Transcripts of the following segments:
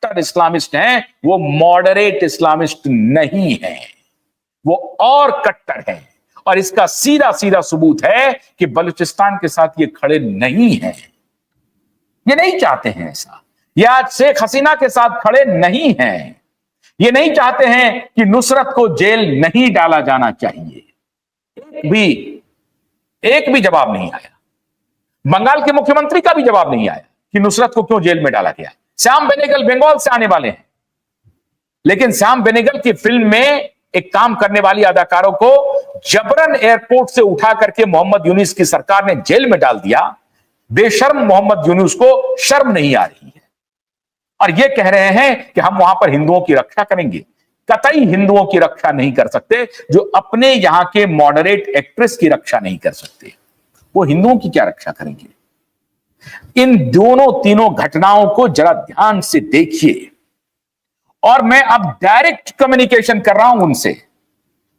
कट्टर इस्लामिस्ट हैं, वो मॉडरेट इस्लामिस्ट नहीं हैं, वो और कट्टर हैं। और इसका सीधा सीधा सबूत है कि बलूचिस्तान के साथ ये खड़े नहीं हैं, ये नहीं चाहते हैं ऐसा। ये आज शेख हसीना के साथ खड़े नहीं हैं, ये नहीं चाहते हैं कि नुसरत को जेल नहीं डाला जाना चाहिए। एक भी जवाब नहीं आया। बंगाल के मुख्यमंत्री का भी जवाब नहीं आया कि नुसरत को क्यों जेल में डाला गया। श्याम बेनेगल बंगाल से आने वाले हैं, लेकिन श्याम बेनेगल की फिल्म में एक काम करने वाली अदाकारों को जबरन एयरपोर्ट से उठा करके मोहम्मद यूनुस की सरकार ने जेल में डाल दिया। बेशर्म मोहम्मद यूनुस को शर्म नहीं आ रही है, और ये कह रहे हैं कि हम वहां पर हिंदुओं की रक्षा करेंगे। कतई हिंदुओं की रक्षा नहीं कर सकते जो अपने यहां के मॉडरेट एक्ट्रेस की रक्षा नहीं कर सकते, वो हिंदुओं की क्या रक्षा करेंगे। इन दोनों तीनों घटनाओं को जरा ध्यान से देखिए, और मैं अब डायरेक्ट कम्युनिकेशन कर रहा हूं उनसे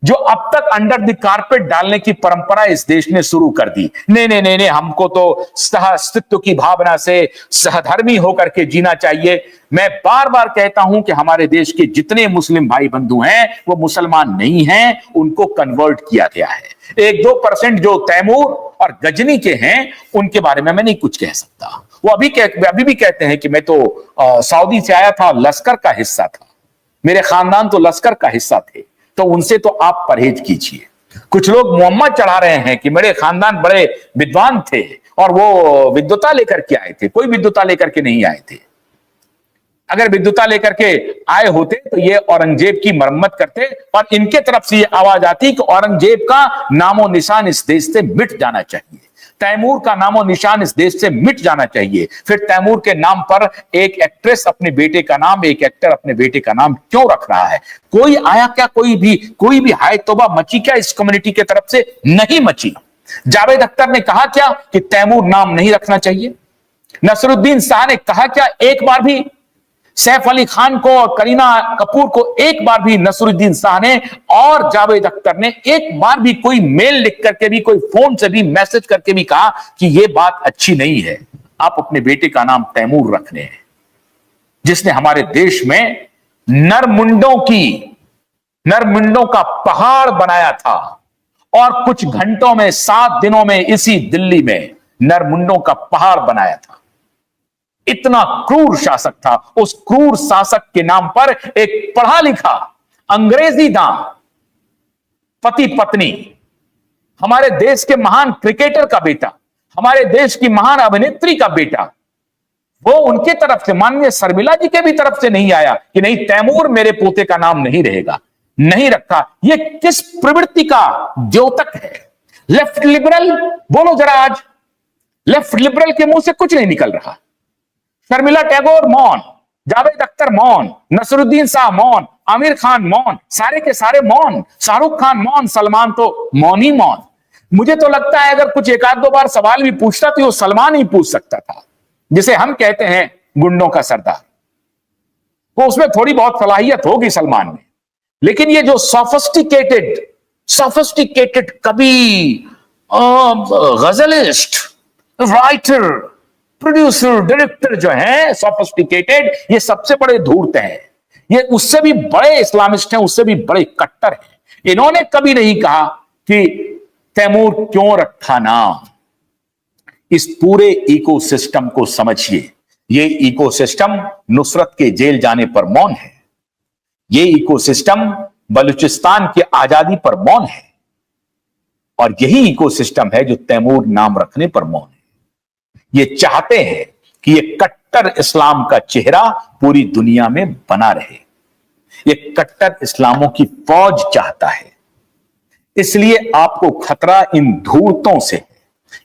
जो अब तक अंडर द कारपेट डालने की परंपरा इस देश ने शुरू कर दी। नहीं, हमको तो सह अस्तित्व की भावना से सहधर्मी होकर के जीना चाहिए। मैं बार बार कहता हूं कि हमारे देश के जितने मुस्लिम भाई बंधु हैं वो मुसलमान नहीं हैं, उनको कन्वर्ट किया गया है। 1-2% जो तैमूर और गजनी के हैं उनके बारे में मैं नहीं कुछ कह सकता। वो अभी भी कहते हैं कि मैं तो सऊदी से आया था, लश्कर का हिस्सा था, मेरे खानदान तो लश्कर का हिस्सा थे, तो उनसे तो आप परहेज कीजिए। कुछ लोग मोहम्मद चढ़ा रहे हैं कि मेरे खानदान बड़े विद्वान थे और वो विद्वता लेकर के आए थे। कोई विद्वता लेकर के नहीं आए थे। अगर विद्वता लेकर के आए होते तो ये औरंगजेब की मरम्मत करते, और इनके तरफ से ये आवाज आती कि औरंगजेब का नामो निशान इस देश से मिट जाना चाहिए, तैमूर का नामो निशान इस देश से मिट जाना चाहिए। फिर तैमूर के नाम पर एक एक्ट्रेस अपने बेटे का नाम, एक एक्टर अपने बेटे का नाम क्यों रख रहा है? कोई आया क्या? कोई भी हाय तौबा मची क्या इस कम्युनिटी के तरफ से? नहीं मची। जावेद अख्तर ने कहा क्या कि तैमूर नाम नहीं रखना चाहिए? नसरुद्दीन शाह ने कहा क्या एक बार भी? सैफ अली खान को और करीना कपूर को एक बार भी नसरुद्दीन शाह ने और जावेद अख्तर ने एक बार भी कोई मेल लिख करके भी, कोई फोन से भी, मैसेज करके भी कहा कि यह बात अच्छी नहीं है, आप अपने बेटे का नाम तैमूर रखने हैं, जिसने हमारे देश में नरमुंडों का पहाड़ बनाया था, और कुछ घंटों में 7 दिनों में इसी दिल्ली में नरमुंडों का पहाड़ बनाया था। इतना क्रूर शासक था। उस क्रूर शासक के नाम पर एक पढ़ा लिखा अंग्रेजी दाम पति पत्नी, हमारे देश के महान क्रिकेटर का बेटा, हमारे देश की महान अभिनेत्री का बेटा, वो उनके तरफ से, माननीय शर्मिला जी के भी तरफ से नहीं आया कि नहीं तैमूर मेरे पोते का नाम नहीं रहेगा, नहीं रखा। ये किस प्रवृत्ति का द्योतक है? लेफ्ट लिबरल बोलो जरा, आज लेफ्ट लिबरल के मुंह से कुछ नहीं निकल रहा। शर्मिला टैगोर मौन, जावेद अख्तर मौन, नसरुद्दीन शाह मौन, आमिर खान मौन, सारे के सारे मौन, शाहरुख खान मौन, सलमान तो मौन ही मौन। मुझे तो लगता है अगर कुछ 1-2 बार सवाल भी पूछता तो वो सलमान ही पूछ सकता था, जिसे हम कहते हैं गुंडों का सरदार। तो उसमें थोड़ी बहुत सलाहियत होगी सलमान में, लेकिन ये जो सोफिस्टिकेटेड कवि, गजलिस्ट, राइटर, प्रोड्यूसर, डायरेक्टर जो है सोफिस्टिकेटेड, ये सबसे बड़े धूर्त हैं। ये उससे भी बड़े इस्लामिस्ट हैं, उससे भी बड़े कट्टर हैं। इन्होंने कभी नहीं कहा कि तैमूर क्यों रखा नाम। इस पूरे इकोसिस्टम को समझिए। ये इकोसिस्टम नुसरत के जेल जाने पर मौन है, ये इकोसिस्टम बलूचिस्तान की आजादी पर मौन है, और यही इकोसिस्टम है जो तैमूर नाम रखने पर मौन है। ये चाहते हैं कि ये कट्टर इस्लाम का चेहरा पूरी दुनिया में बना रहे। ये कट्टर इस्लामों की फौज चाहता है। इसलिए आपको खतरा इन धूर्तों से है,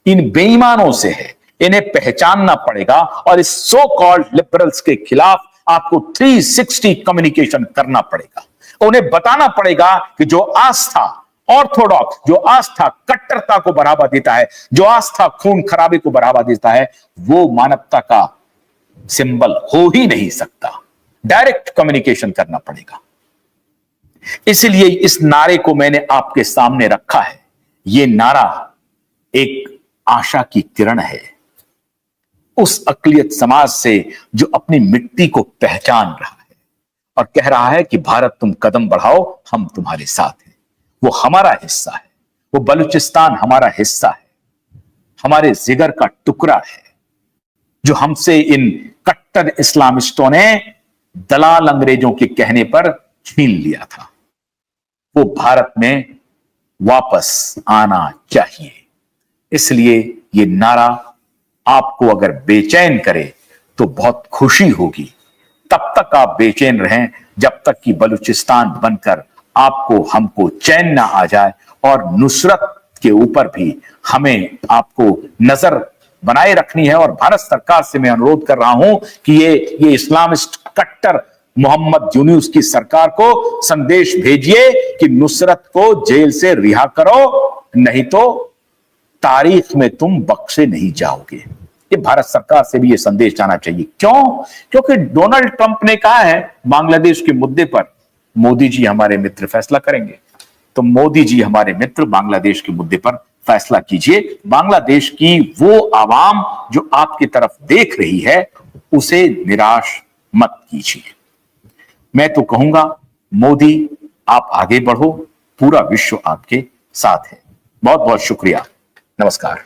इन बेईमानों से है। इन्हें पहचानना पड़ेगा, और इस सो कॉल्ड लिबरल्स के खिलाफ आपको 360 कम्युनिकेशन करना पड़ेगा। उन्हें बताना पड़ेगा कि जो आस्था ऑर्थोडॉक्स, जो आस्था कट्टरता को बढ़ावा देता है, जो आस्था खून खराबे को बढ़ावा देता है, वो मानवता का सिंबल हो ही नहीं सकता। डायरेक्ट कम्युनिकेशन करना पड़ेगा। इसलिए इस नारे को मैंने आपके सामने रखा है। यह नारा एक आशा की किरण है। उस अक़लियत समाज से जो अपनी मिट्टी को पहचान रहा है और कह रहा है कि भारत तुम कदम बढ़ाओ, हम तुम्हारे साथ हैं। वो हमारा हिस्सा है, वो बलूचिस्तान हमारा हिस्सा है, हमारे जिगर का टुकड़ा है, जो हमसे इन कट्टर इस्लामिस्टों ने दलाल अंग्रेजों के कहने पर छीन लिया था। वो भारत में वापस आना चाहिए। इसलिए ये नारा आपको अगर बेचैन करे तो बहुत खुशी होगी। तब तक आप बेचैन रहें जब तक कि बलूचिस्तान बनकर आपको हमको चैन ना आ जाए। और नुसरत के ऊपर भी हमें आपको नजर बनाए रखनी है। और भारत सरकार से मैं अनुरोध कर रहा हूं कि ये इस्लामिस्ट कट्टर मोहम्मद यूनूस की सरकार को संदेश भेजिए कि नुसरत को जेल से रिहा करो, नहीं तो तारीख में तुम बख्शे नहीं जाओगे। ये भारत सरकार से भी ये संदेश जाना चाहिए। क्यों? क्योंकि डोनाल्ड ट्रंप ने कहा है बांग्लादेश के मुद्दे पर मोदी जी हमारे मित्र फैसला करेंगे। तो मोदी जी हमारे मित्र, बांग्लादेश के मुद्दे पर फैसला कीजिए। बांग्लादेश की वो आवाम जो आपकी तरफ देख रही है उसे निराश मत कीजिए। मैं तो कहूंगा मोदी आप आगे बढ़ो, पूरा विश्व आपके साथ है। बहुत बहुत शुक्रिया। नमस्कार।